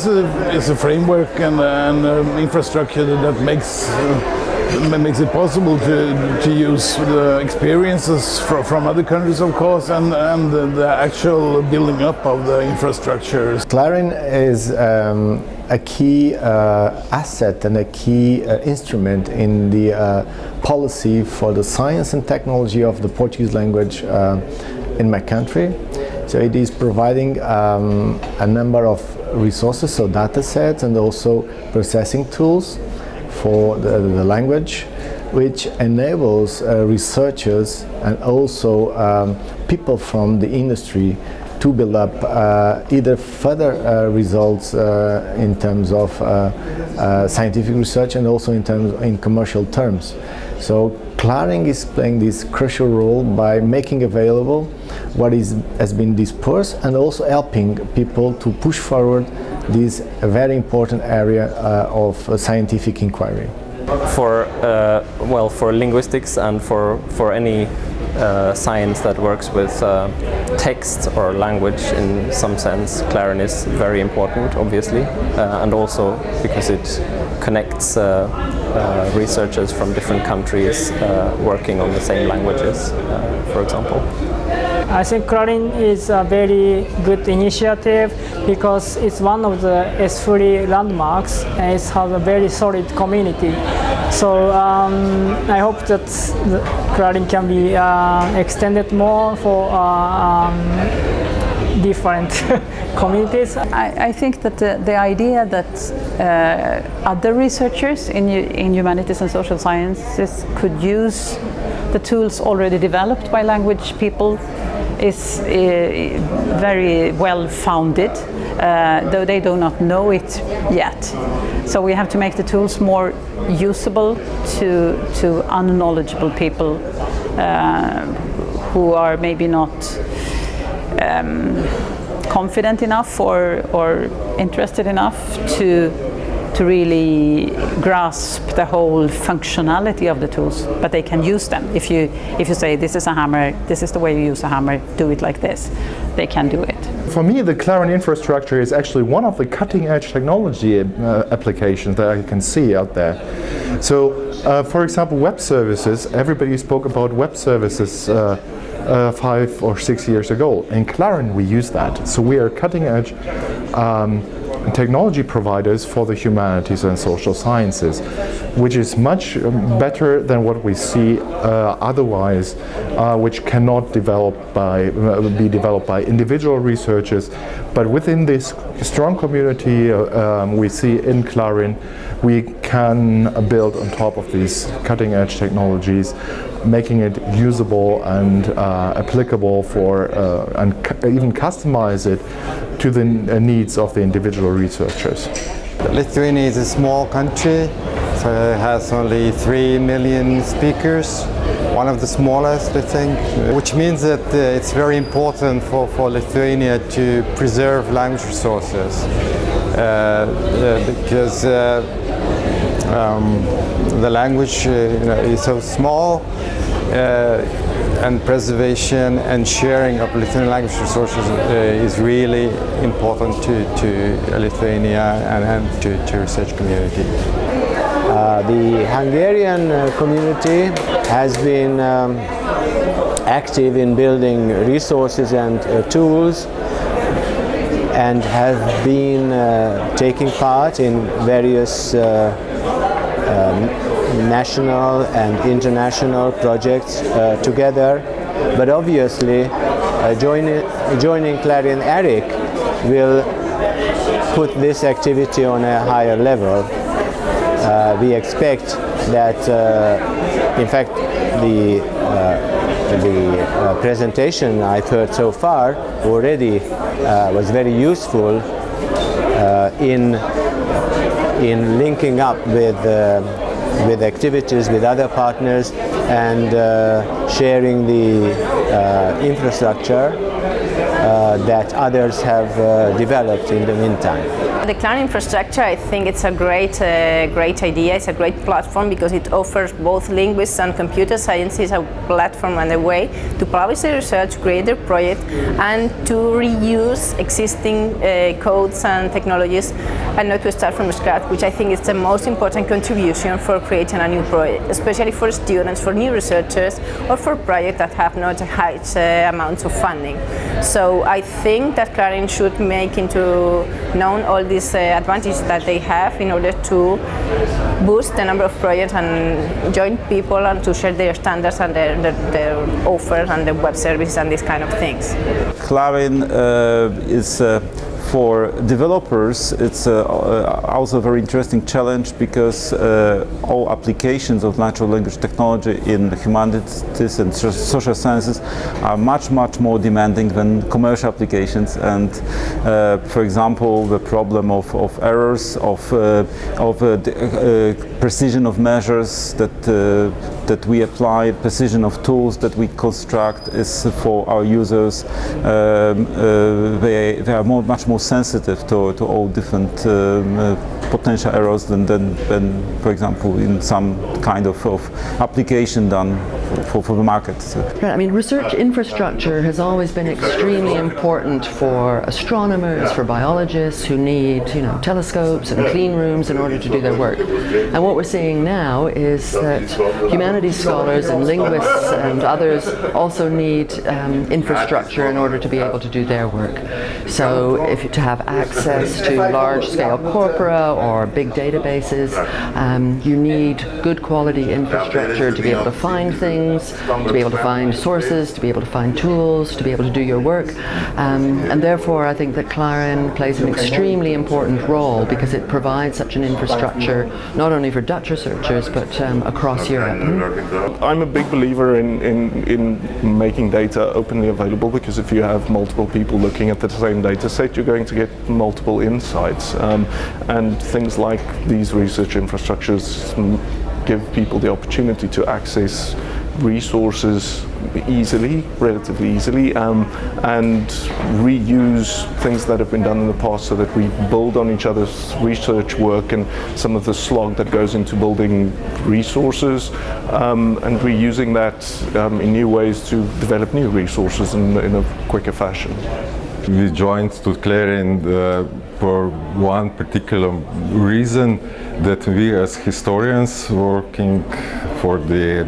is a framework and infrastructure that makes it possible to use the experiences from other countries, of course, and the actual building up of the infrastructures. CLARIN is a key asset and a key instrument in the policy for the science and technology of the Portuguese language in my country. So it is providing a number of resources, so data sets and also processing tools for the language, which enables researchers and also people from the industry to build up either further results in terms of scientific research and also in commercial terms. So CLARIN is playing this crucial role by making available what has been dispersed and also helping people to push forward this very important area of scientific inquiry. For linguistics and for any science that works with text or language in some sense, CLARIN is very important, obviously, and also because it connects researchers from different countries working on the same languages, for example. I think CLARIN is a very good initiative because it's one of the S3 landmarks and it has a very solid community. So I hope that CLARIN can be extended more for different communities. I think that the idea that other researchers in humanities and social sciences could use the tools already developed by language people is very well founded, though they do not know it yet. So we have to make the tools more usable to unknowledgeable people who are maybe not confident enough or interested enough to really grasp the whole functionality of the tools, but they can use them. If you say this is a hammer, this is the way you use a hammer, do it like this, they can do it. For me, the CLARIN infrastructure is actually one of the cutting-edge technology applications that I can see out there. So, for example, web services. Everybody spoke about web services 5 or 6 years ago. In CLARIN, we use that. So we are cutting-edge technology providers for the humanities and social sciences, which is much better than what we see otherwise, which cannot be developed by individual researchers. But within this strong community we see in CLARIN, we can build on top of these cutting-edge technologies, making it usable and applicable for and even customize it to the needs of the individual researchers. Lithuania is a small country, so it has only 3 million speakers, one of the smallest, I think, which means that it's very important for Lithuania to preserve language resources because the language is so small, and preservation and sharing of Lithuanian language resources is really important to Lithuania and to research community. The Hungarian community has been active in building resources and tools and have been taking part in various national and international projects together, but obviously joining CLARIN ARIC will put this activity on a higher level. We expect that, in fact, the presentation I've heard so far already was very useful in linking up with activities with other partners and sharing the infrastructure that others have developed in the meantime. The CLARIN infrastructure, I think it's a great idea. It's a great platform because it offers both linguists and computer scientists a platform and a way to publish their research, create their project, and to reuse existing codes and technologies and not to start from scratch, which I think is the most important contribution for creating a new project, especially for students, for new researchers, or for projects that have not high amounts of funding. So I think that CLARIN should make into known all these advantages that they have in order to boost the number of projects and join people and to share their standards and their offers and their web services and these kind of things. CLARIN is for developers, it's also a very interesting challenge because all applications of natural language technology in the humanities and social sciences are much more demanding than commercial applications. And for example, the problem of errors, of precision of measures that we apply, precision of tools that we construct is for our users. They are much more sensitive to all different potential errors than, for example, in some kind of application done for the market. So. Right, I mean, research infrastructure has always been extremely important for astronomers, for biologists who need, telescopes and clean rooms in order to do their work. And what we're seeing now is that humanities scholars and linguists and others also need infrastructure in order to be able to do their work. So to have access to large-scale corpora or big databases, you need good quality infrastructure to be able to find things, to be able to find sources, to be able to find tools, to be able to do your work. And therefore I think that CLARIN plays an extremely important role because it provides such an infrastructure not only for Dutch researchers but across Europe. I'm a big believer in making data openly available, because if you have multiple people looking at the same data set, you're going to get multiple insights. And things like these research infrastructures give people the opportunity to access resources relatively easily, and reuse things that have been done in the past so that we build on each other's research work and some of the slog that goes into building resources, and reusing that in new ways to develop new resources in a quicker fashion. We joined to CLARIN for one particular reason, that we as historians working for the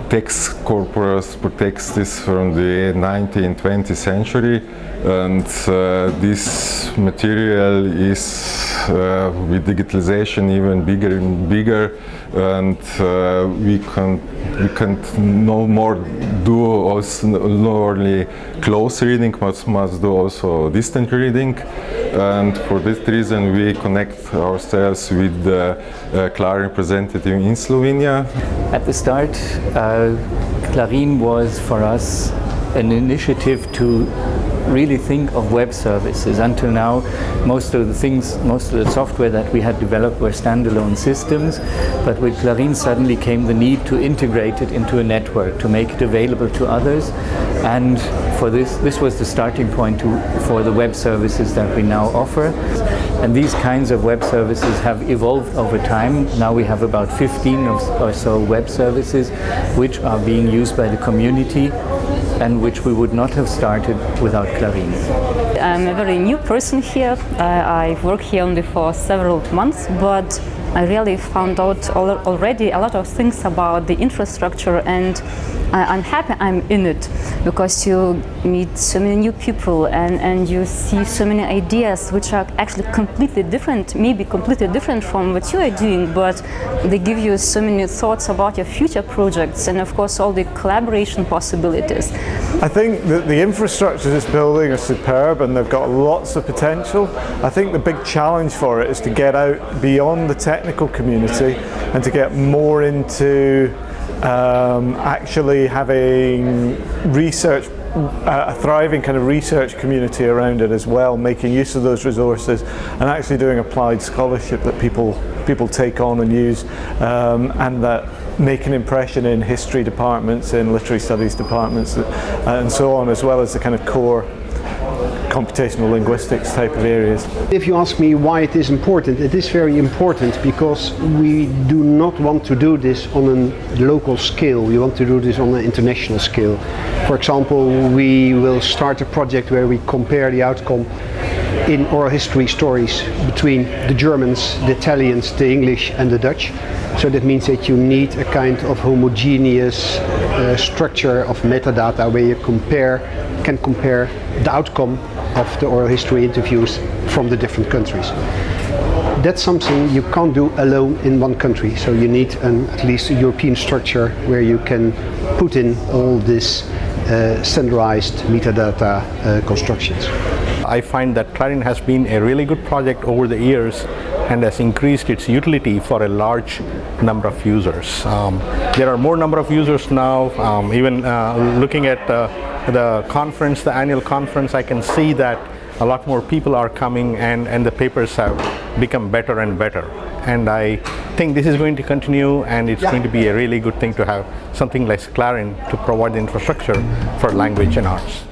text corpus for texts from the 19th, 20th century, and this material is with digitalization even bigger and bigger, and we can no more do also not only close reading, but must do also distant reading. And for this reason we connect ourselves with the CLARIN representative in Slovenia. At the start, CLARIN was for us an initiative to really think of web services. Until now, most of the software that we had developed were standalone systems, but with CLARIN suddenly came the need to integrate it into a network, to make it available to others. And for this was the starting point for the web services that we now offer. And these kinds of web services have evolved over time. Now we have about 15 or so web services which are being used by the community and which we would not have started without CLARIN. I'm a very new person here. I've worked here only for several months, but I really found out already a lot of things about the infrastructure, and I'm happy I'm in it, because you meet so many new people and you see so many ideas which are actually completely different, maybe completely different from what you are doing, but they give you so many thoughts about your future projects and of course all the collaboration possibilities. I think that the infrastructure it's building are superb and they've got lots of potential. I think the big challenge for it is to get out beyond the technical community and to get more into actually having research, a thriving kind of research community around it as well, making use of those resources and actually doing applied scholarship that people take on and use, and that make an impression in history departments, in literary studies departments, and so on, as well as the kind of core computational linguistics type of areas. If you ask me why it is very important because we do not want to do this on a local scale, we want to do this on an international scale. For example, we will start a project where we compare the outcome in oral history stories between the Germans, the Italians, the English and the Dutch. So that means that you need a kind of homogeneous structure of metadata where you can compare the outcome of the oral history interviews from the different countries. That's something you can't do alone in one country, so you need at least a European structure where you can put in all this standardized metadata constructions. I find that CLARIN has been a really good project over the years and has increased its utility for a large number of users. There are more number of users now. Even looking at the conference, the annual conference, I can see that a lot more people are coming and the papers have become better and better. And I think this is going to continue, and it's going to be a really good thing to have something like CLARIN to provide the infrastructure for language and arts.